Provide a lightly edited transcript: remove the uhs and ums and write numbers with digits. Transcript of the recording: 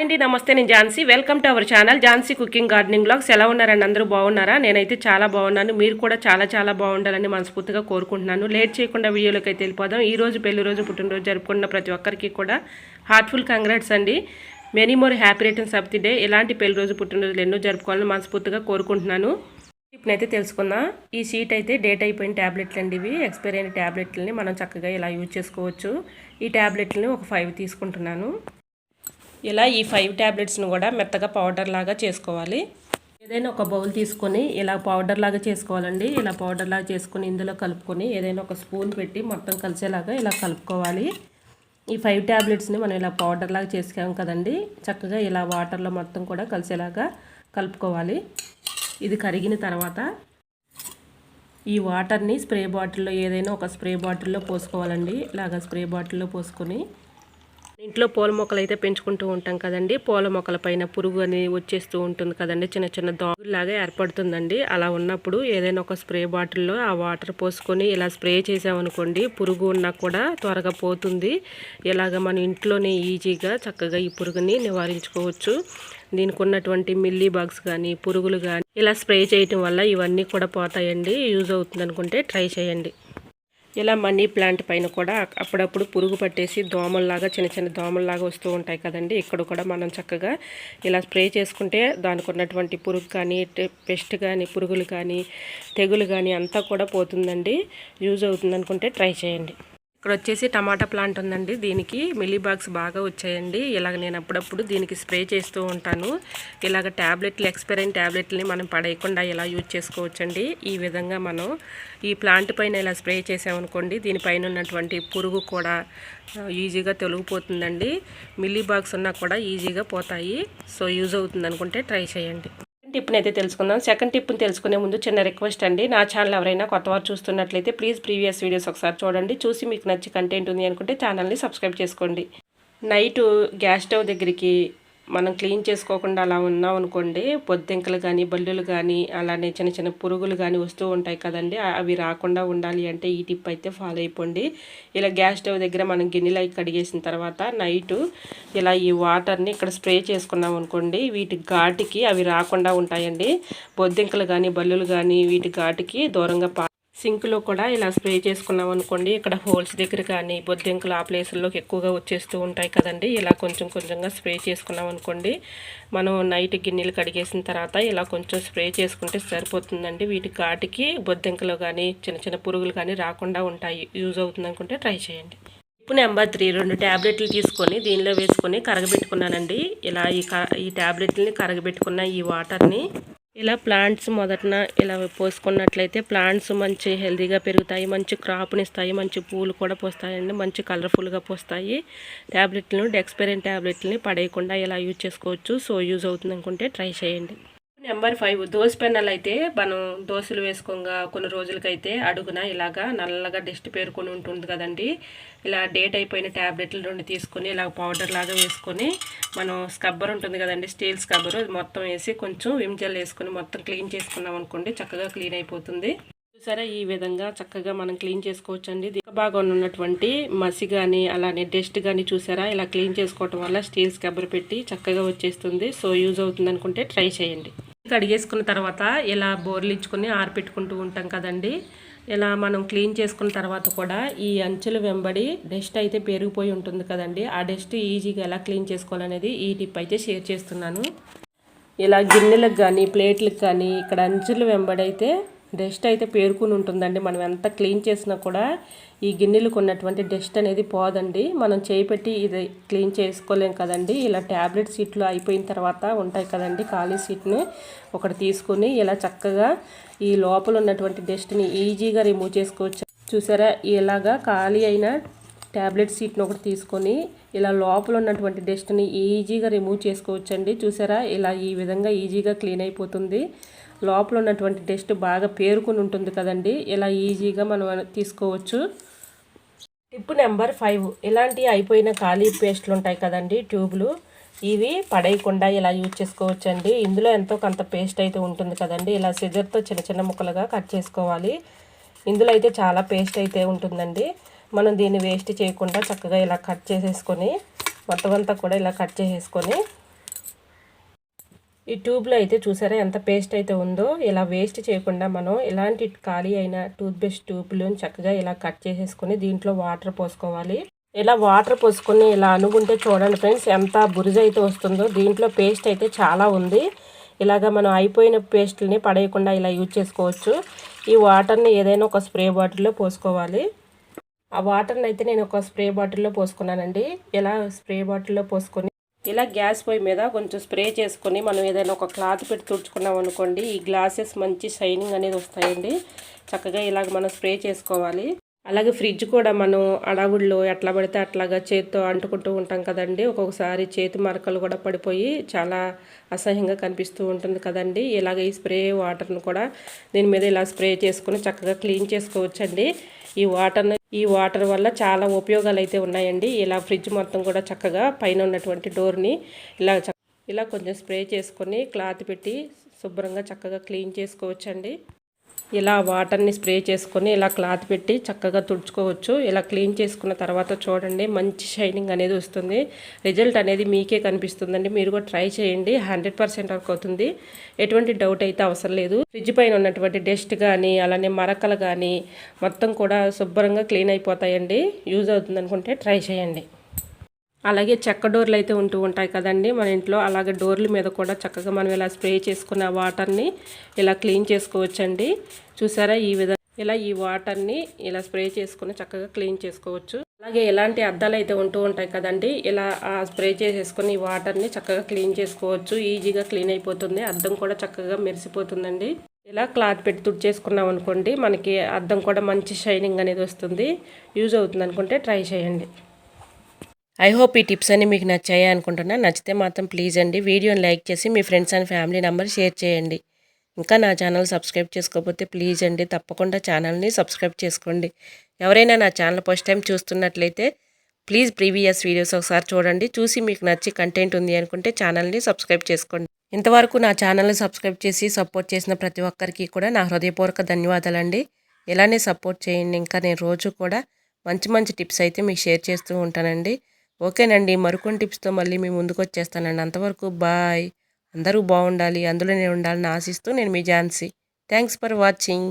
అండి నమస్తే, నేను Jhansi. Welcome to our channel Jhansi cooking gardening blogs. ఎలా ఉన్నారండి? అందరూ బాగున్నారా? నేనైతే చాలా బాగున్నాను. మీరు కూడా చాలా బాగుండాలని మనస్ఫూర్తిగా కోరుకుంటున్నాను. లేట్ చేయకుండా వీడియోలోకి అయితే వెళ్ళిపోదాం. ఈ రోజు పెళ్లి రోజు, పుట్టినరోజు జరుపుకున్న ప్రతి ఒక్కరికి కూడా హార్ట్ఫుల్ కంగ్రాట్స్ అండి. Many more happy returns of the day. ఇలాంటి పెళ్లి రోజు, పుట్టినరోజులు ఎన్నో జరుపుకోవాలని మనస్ఫూర్తిగా కోరుకుంటున్నాను. ఇప్పుడైతే తెలుసుకుందాం. ఈ షీట్ అయితే డేట్ అయిపోయిన ట్యాబ్లెట్లు అండి. ఇవి ఎక్స్పైర్ అయిన ట్యాబ్లెట్లని మనం చక్కగా ఇలా యూజ్ చేసుకోవచ్చు. ఈ ట్యాబ్లెట్లని ఒక 5 తీసుకుంటున్నాను. ఇలా ఈ 5 ట్యాబ్లెట్స్ను కూడా మెత్తగా పౌడర్ లాగా చేసుకోవాలి. ఏదైనా ఒక బౌల్ తీసుకొని ఇలా పౌడర్ లాగా చేసుకోవాలండి. ఇలా పౌడర్ లాగా చేసుకొని ఇందులో కలుపుకొని ఏదైనా ఒక స్పూన్ పెట్టి మొత్తం కలిసేలాగా ఇలా కలుపుకోవాలి. ఈ 5 ట్యాబ్లెట్స్ని మనం ఇలా పౌడర్ లాగా చేసుకోం కదండి, చక్కగా ఇలా వాటర్లో మొత్తం కూడా కలిసేలాగా కలుపుకోవాలి. ఇది కరిగిన తర్వాత ఈ వాటర్ని స్ప్రే బాటిల్లో, ఏదైనా ఒక స్ప్రే బాటిల్లో పోసుకోవాలండి. ఇలాగ స్ప్రే బాటిల్లో పోసుకొని ఇంట్లో పూల మొక్కలు అయితే పెంచుకుంటూ ఉంటాం కదండి. పూల మొక్కల పైన పురుగు అని వచ్చేస్తూ ఉంటుంది కదండి, చిన్న దోమలాగా ఏర్పడుతుందండి. అలా ఉన్నప్పుడు ఏదైనా ఒక స్ప్రే బాటిల్లో ఆ వాటర్ పోసుకొని ఇలా స్ప్రే చేసామనుకోండి, పురుగు ఉన్నా కూడా త్వరగా పోతుంది. ఇలాగ మన ఇంట్లోనే ఈజీగా చక్కగా ఈ పురుగుని నివారించుకోవచ్చు. దీనికి ఉన్నటువంటి మిల్లీ బగ్స్ కానీ, పురుగులు కానీ ఇలా స్ప్రే చేయటం వల్ల ఇవన్నీ కూడా పోతాయండి. యూజ్ అవుతుంది అనుకుంటే ట్రై చేయండి. ఇలా మనీ ప్లాంట్ పైన కూడా అప్పుడప్పుడు పురుగు పట్టేసి దోమల్లాగా, చిన్న దోమల్లాగా వస్తూ ఉంటాయి కదండి. ఇక్కడ కూడా మనం చక్కగా ఇలా స్ప్రే చేసుకుంటే దానికి ఉన్నటువంటి పురుగు కానీ, పెస్ట్ కానీ, పురుగులు కానీ, తెగులు కానీ అంతా కూడా పోతుందండి. యూజ్ అవుతుంది అనుకుంటే ట్రై చేయండి. ఇక్కడ వచ్చేసి టమాటా ప్లాంట్ ఉందండి. దీనికి మిలీబాగ్స్ బాగా వచ్చాయండి. ఇలాగ నేను అప్పుడప్పుడు దీనికి స్ప్రే చేస్తూ ఉంటాను. ఇలాగ ట్యాబ్లెట్లు, ఎక్స్పైర్ అయిన ట్యాబ్లెట్లని మనం పడేయకుండా ఇలా యూజ్ చేసుకోవచ్చండి. ఈ విధంగా మనం ఈ ప్లాంట్ పైన ఇలా స్ప్రే చేసామనుకోండి, దీనిపైన ఉన్నటువంటి పురుగు కూడా ఈజీగా తొలగిపోతుందండి. మిలీబాగ్స్ ఉన్నా కూడా ఈజీగా పోతాయి. సో యూజ్ అవుతుంది అనుకుంటే ట్రై చేయండి. టిప్ని అయితే తెలుసుకుందాం. సెకండ్ టిప్ని తెలుసుకునే ముందు చిన్న రిక్వెస్ట్ అండి. నా ఛానల్ ఎవరైనా కొత్తవారు చూస్తున్నట్లయితే ప్లీజ్ ప్రీవియస్ వీడియోస్ ఒకసారి చూడండి. చూసి మీకు నచ్చి కంటెంట్ ఉంది అనుకుంటే ఛానల్ని సబ్స్క్రైబ్ చేసుకోండి. నైటు గ్యాస్ స్టవ్ దగ్గరికి మనం క్లీన్ చేసుకోకుండా అలా ఉన్నాం అనుకోండి, బొద్దింకలు కానీ, బల్లులు కానీ, అలానే చిన్న పురుగులు కానీ వస్తూ ఉంటాయి కదండి. అవి రాకుండా ఉండాలి అంటే ఈ టిప్ అయితే ఫాలో అయిపోండి. ఇలా గ్యాస్ స్టవ్ దగ్గర మనం గిన్నెలు అవి కడిగేసిన తర్వాత నైటు ఇలా ఈ వాటర్ని ఇక్కడ స్ప్రే చేసుకున్నాం అనుకోండి, వీటి ఘాటికి అవి రాకుండా ఉంటాయండి. బొద్దింకలు కానీ, బల్లులు కానీ వీటి ఘాటికి దూరంగా సింక్లో కూడా ఇలా స్ప్రే చేసుకున్నాం అనుకోండి, ఇక్కడ హోల్స్ దగ్గర కానీ, బొద్దింకలు ఆ ప్లేసుల్లోకి ఎక్కువగా వచ్చేస్తూ ఉంటాయి కదండి. ఇలా కొంచెంగా స్ప్రే చేసుకున్నాం అనుకోండి, మనం నైట్ గిన్నెలు కడిగేసిన తర్వాత ఇలా కొంచెం స్ప్రే చేసుకుంటే సరిపోతుందండి. వీటి ఘాటికి బొద్దింకలు కానీ, చిన్న పురుగులు కానీ రాకుండా ఉంటాయి. యూజ్ అవుతుంది అనుకుంటే ట్రై చేయండి. ఇప్పుడు నెంబర్ 3, 2 ట్యాబ్లెట్లు తీసుకొని దీనిలో వేసుకొని కరగబెట్టుకున్నానండి. ఇలా ఈ ట్యాబ్లెట్లని కరగబెట్టుకున్న ఈ వాటర్ని ఇలా ప్లాంట్స్ మొదటన ఇలా పోసుకున్నట్లయితే ప్లాంట్స్ మంచి హెల్తీగా పెరుగుతాయి, మంచి క్రాప్ని ఇస్తాయి, మంచి పూలు కూడా పోస్తాయండి, మంచి కలర్ఫుల్గా పోస్తాయి. ట్యాబ్లెట్లను, ఎక్స్పైరీ ట్యాబ్లెట్లని పడేయకుండా ఇలా యూజ్ చేసుకోవచ్చు. సో యూజ్ అవుతుంది అనుకుంటే ట్రై చేయండి. నెంబర్ 5, దోశ పెన్నలు అయితే మనం దోశలు వేసుకోగా కొన్ని రోజులకైతే అడుగున ఇలాగా నల్లగా డస్ట్ పేరుకొని ఉంటుంది కదండి. ఇలా డేట్ అయిపోయిన ట్యాబ్లెట్లు 2 తీసుకొని ఇలా పౌడర్ లాగా వేసుకొని మనం స్క్రబ్బర్ ఉంటుంది కదండి, స్టీల్ స్క్రబ్బర్, మొత్తం వేసి కొంచెం విమ్ జెల్ వేసుకొని మొత్తం క్లీన్ చేసుకున్నాం అనుకోండి, చక్కగా క్లీన్ అయిపోతుంది. చూసారా, ఈ విధంగా చక్కగా మనం క్లీన్ చేసుకోవచ్చండి. భాగం ఉన్నటువంటి మసి కానీ, అలానే డస్ట్ కానీ చూసారా, ఇలా క్లీన్ చేసుకోవటం వల్ల స్టీల్ స్క్రబ్బర్ పెట్టి చక్కగా వచ్చేస్తుంది. సో యూజ్ అవుతుంది అనుకుంటే ట్రై చేయండి. కడిగేసుకున్న తర్వాత ఇలా బోర్లించుకొని ఆరిపెట్టుకుంటూ ఉంటాం కదండి. ఇలా మనం క్లీన్ చేసుకున్న తర్వాత కూడా ఈ అంచులు వెంబడి డస్ట్ అయితే పెరిగిపోయి ఉంటుంది కదండి. ఆ డస్ట్ ఈజీగా ఎలా క్లీన్ చేసుకోవాలనేది ఈ టిప్ అయితే షేర్ చేస్తున్నాను. ఇలా గిన్నెలకు కానీ, ప్లేట్లకు కానీ ఇక్కడ అంచులు వెంబడైతే డస్ట్ అయితే పేరుకుని ఉంటుందండి. మనం ఎంత క్లీన్ చేసినా కూడా ఈ గిన్నెలకు ఉన్నటువంటి డస్ట్ అనేది పోదండి. మనం చేయి పెట్టి ఇది క్లీన్ చేసుకోలేం కదండి. ఇలా ట్యాబ్లెట్ సీట్లు అయిపోయిన తర్వాత ఉంటాయి కదండి, ఖాళీ సీట్ని ఒకటి తీసుకొని ఇలా చక్కగా ఈ లోపల ఉన్నటువంటి డస్ట్ని ఈజీగా రిమూవ్ చేసుకోవచ్చు. చూసారా, ఇలాగా ఖాళీ అయిన ట్యాబ్లెట్ సీట్ని ఒకటి తీసుకొని ఇలా లోపల ఉన్నటువంటి డస్ట్ని ఈజీగా రిమూవ్ చేసుకోవచ్చండి. చూసారా, ఇలా ఈ విధంగా ఈజీగా క్లీన్ అయిపోతుంది. లోపల ఉన్నటువంటి డస్ట్ బాగా పేరుకుని ఉంటుంది కదండి, ఇలా ఈజీగా మనం తీసుకోవచ్చు. టిప్ నెంబర్ 5, ఇలాంటి అయిపోయిన ఖాళీ పేస్ట్లు ఉంటాయి కదండి, ట్యూబ్లు, ఇవి పడేయకుండా ఇలా యూజ్ చేసుకోవచ్చండి. ఇందులో ఎంతో కొంత పేస్ట్ అయితే ఉంటుంది కదండి. ఇలా సిజర్తో చిన్న ముక్కలుగా కట్ చేసుకోవాలి. ఇందులో అయితే చాలా పేస్ట్ అయితే ఉంటుందండి. మనం దీన్ని వేస్ట్ చేయకుండా చక్కగా ఇలా కట్ చేసేసుకొని మొత్తం అంతా కూడా ఇలా కట్ చేసేసుకొని ఈ ట్యూబ్లో అయితే చూసారా ఎంత పేస్ట్ అయితే ఉందో. ఇలా వేస్ట్ చేయకుండా మనం ఇలాంటి ఖాళీ అయిన టూత్బ్రష్ ట్యూబ్లను చక్కగా ఇలా కట్ చేసేసుకొని దీంట్లో వాటర్ పోసుకోవాలి. ఇలా వాటర్ పోసుకొని ఇలా అనుకుంటే చూడండి ఫ్రెండ్స్ ఎంత బురుజు అయితే వస్తుందో. దీంట్లో పేస్ట్ అయితే చాలా ఉంది. ఇలాగ మనం అయిపోయిన పేస్ట్ని పడేయకుండా ఇలా యూజ్ చేసుకోవచ్చు. ఈ వాటర్ని ఏదైనా ఒక స్ప్రే బాటిల్లో పోసుకోవాలి. ఆ వాటర్ని అయితే నేను ఒక స్ప్రే బాటిల్లో పోసుకున్నానండి. ఇలా స్ప్రే బాటిల్లో పోసుకొని ఇలా గ్యాస్ పొయ్యి మీద కొంచెం స్ప్రే చేసుకొని మనం ఏదైనా ఒక క్లాత్ పెట్టి తుడుచుకున్నాం అనుకోండి, ఈ గ్లాసెస్ మంచి షైనింగ్ అనేది వస్తాయండి. చక్కగా ఇలాగ మనం స్ప్రే చేసుకోవాలి. అలాగే ఫ్రిడ్జ్ కూడా మనం అడవుల్లో ఎట్లా పడితే అట్లాగా చేతితో అంటుకుంటూ ఉంటాం కదండి. ఒక్కొక్కసారి చేతి మరకలు కూడా పడిపోయి చాలా అసహ్యంగా కనిపిస్తూ ఉంటుంది కదండి. ఇలాగ ఈ స్ప్రే వాటర్ను కూడా దీని మీద ఇలా స్ప్రే చేసుకుని చక్కగా క్లీన్ చేసుకోవచ్చండి. ఈ వాటర్ వల్ల చాలా ఉపయోగాలు అయితే ఉన్నాయండి. ఇలా ఫ్రిడ్జ్ మొత్తం కూడా చక్కగా పైన ఉన్నటువంటి డోర్ని ఇలా కొంచెం స్ప్రే చేసుకొని క్లాత్ పెట్టి శుభ్రంగా చక్కగా క్లీన్ చేసుకోవచ్చండి. ఇలా వాటర్ని స్ప్రే చేసుకొని ఇలా క్లాత్ పెట్టి చక్కగా తుడుచుకోవచ్చు. ఇలా క్లీన్ చేసుకున్న తర్వాత చూడండి మంచి షైనింగ్ అనేది వస్తుంది. రిజల్ట్ అనేది మీకే కనిపిస్తుందండి. మీరు కూడా ట్రై చేయండి. 100% వర్క్ అవుతుంది. ఎటువంటి డౌట్ అయితే అవసరం లేదు. ఫ్రిడ్జ్ పైన ఉన్నటువంటి డస్ట్ కానీ అలానే మరకలు కానీ మొత్తం కూడా శుభ్రంగా క్లీన్ అయిపోతాయండి. యూజ్ అవుతుంది అనుకుంటే ట్రై చేయండి. అలాగే చెక్క డోర్లు అయితే ఉంటూ ఉంటాయి కదండి మన ఇంట్లో. అలాగే డోర్ల మీద కూడా చక్కగా మనం ఇలా స్ప్రే చేసుకున్న వాటర్ని ఇలా క్లీన్ చేసుకోవచ్చండి. చూసారా ఈ విధంగా ఇలా ఈ వాటర్ని ఇలా స్ప్రే చేసుకుని చక్కగా క్లీన్ చేసుకోవచ్చు. అలాగే ఇలాంటి అద్దాలు అయితే ఉంటూ ఉంటాయి కదండి. ఇలా స్ప్రే చేసేసుకుని ఈ వాటర్ని చక్కగా క్లీన్ చేసుకోవచ్చు. ఈజీగా క్లీన్ అయిపోతుంది. అద్దం కూడా చక్కగా మెరిసిపోతుందండి. ఇలా క్లాత్ పెట్టి తుడిచేసుకున్నాం అనుకోండి మనకి అద్దం కూడా మంచి షైనింగ్ అనేది వస్తుంది. యూజ్ అవుతుంది అనుకుంటే ట్రై చేయండి. ఐ హోప్ ఈ టిప్స్ అన్ని మీకు నచ్చాయి అనుకుంటున్నా. నచ్చితే మాత్రం ప్లీజ్ అండి వీడియోని లైక్ చేసి మీ friends and family member share చేయండి. ఇంకా నా ఛానల్ సబ్స్క్రైబ్ చేసుకోకపోతే ప్లీజ్ అండి తప్పకుండా ఛానల్ని సబ్స్క్రైబ్ చేసుకోండి. ఎవరైనా నా ఛానల్ ఫస్ట్ టైం చూస్తున్నట్లయితే ప్లీజ్ ప్రీవియస్ వీడియోస్ ఒకసారి చూడండి. చూసి మీకు నచ్చి కంటెంట్ ఉంది అనుకుంటే ఛానల్ని సబ్స్క్రైబ్ చేసుకోండి. ఇంతవరకు నా ఛానల్ని సబ్స్క్రైబ్ చేసి సపోర్ట్ చేసిన ప్రతి ఒక్కరికి కూడా నా హృదయపూర్వక ధన్యవాదాలండి. ఇలానే సపోర్ట్ చేయండి. ఇంకా నేను రోజు కూడా మంచి టిప్స్ అయితే మీకు షేర్ చేస్తూ ఉంటానండి. ఓకేనండి, మరికొన్ని టిప్స్తో మళ్ళీ మీ ముందుకు వచ్చేస్తానండి. అంతవరకు బాయ్. అందరూ బాగుండాలి, అందులో నేను ఉండాలని ఆశిస్తూ నేను మీ ఝాన్సీ. Thanks for watching.